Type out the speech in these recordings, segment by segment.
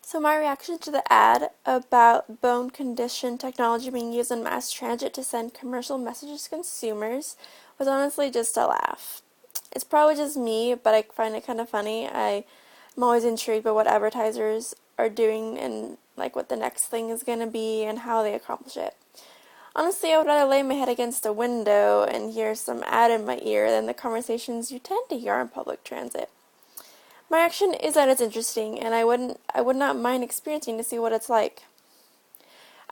So my reaction to the ad about bone condition technology being used in mass transit to send commercial messages to consumers was honestly just a laugh. It's probably just me, but I find it kind of funny. I'm always intrigued by what advertisers are doing and like what the next thing is going to be and how they accomplish it. Honestly, I would rather lay my head against a window and hear some ad in my ear than the conversations you tend to hear on public transit. My reaction is that it's interesting, and I would not mind experiencing to see what it's like.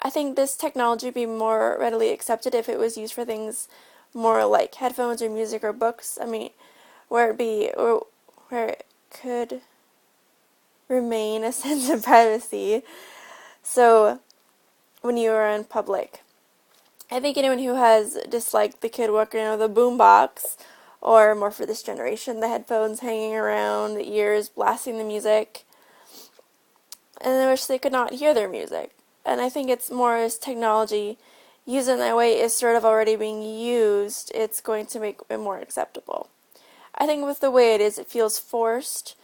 I think this technology would be more readily accepted if it was used for things more like headphones or music or books. Where it could remain a sense of privacy. So when you are in public, I think anyone who has disliked the kid walking around with a boombox, or more for this generation, the headphones hanging around the ears, blasting the music, and they wish they could not hear their music. And I think it's more as technology used in that way is sort of already being used, it's going to make it more acceptable. I think with the way it is, it feels forced,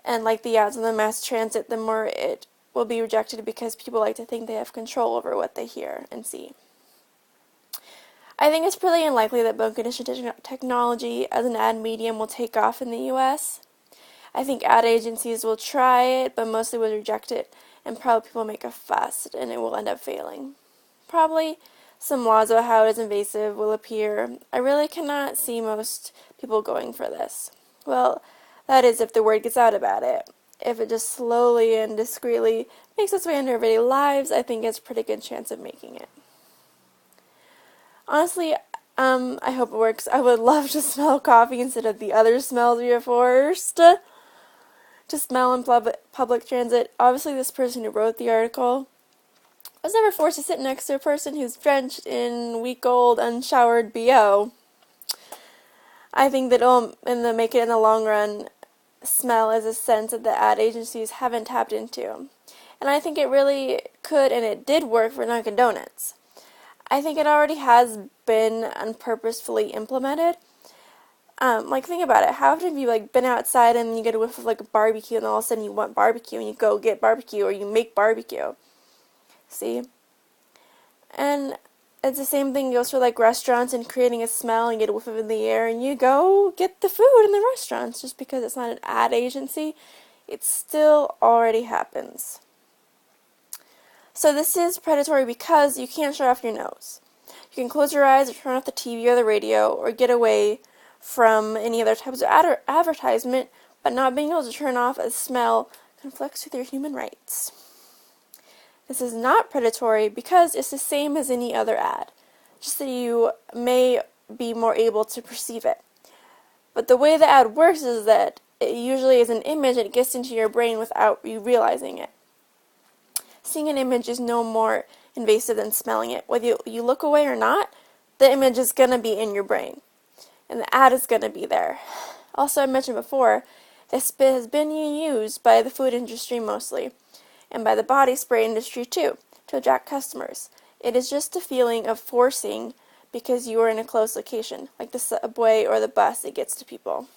and like the ads on the mass transit, the more it will be rejected because people like to think they have control over what they hear and see. I think it's pretty unlikely that bone condition technology as an ad medium will take off in the US. I think ad agencies will try it, but mostly will reject it, and probably people make a fuss, and it will end up failing. Probably some laws about how it is invasive will appear. I really cannot see most people going for this. Well, that is if the word gets out about it. If it just slowly and discreetly makes its way into everyday lives, I think it's a pretty good chance of making it. Honestly, I hope it works. I would love to smell coffee instead of the other smells we are forced to smell in public transit. Obviously, this person who wrote the article was never forced to sit next to a person who's drenched in week-old, unshowered BO. I think that it'll make it in the long run smell is a sense that the ad agencies haven't tapped into. And I think it really could, and it did work for Dunkin' Donuts. I think it already has been unpurposefully implemented. Think about it. How often have you, been outside and you get a whiff of, a barbecue and all of a sudden you want barbecue and you go get barbecue or you make barbecue? See? And it's the same thing goes for, restaurants and creating a smell and you get a whiff of it in the air and you go get the food in the restaurants. Just because it's not an ad agency, it still already happens. So this is predatory because you can't shut off your nose. You can close your eyes or turn off the TV or the radio or get away from any other types of advertisement, but not being able to turn off a smell conflicts with your human rights. This is not predatory because it's the same as any other ad, just that you may be more able to perceive it. But the way the ad works is that it usually is an image and it gets into your brain without you realizing it. Seeing an image is no more invasive than smelling it. Whether you look away or not, the image is going to be in your brain. And the ad is going to be there. Also, I mentioned before, this has been used by the food industry mostly, and by the body spray industry too, to attract customers. It is just a feeling of forcing because you are in a closed location, like the subway or the bus, it gets to people.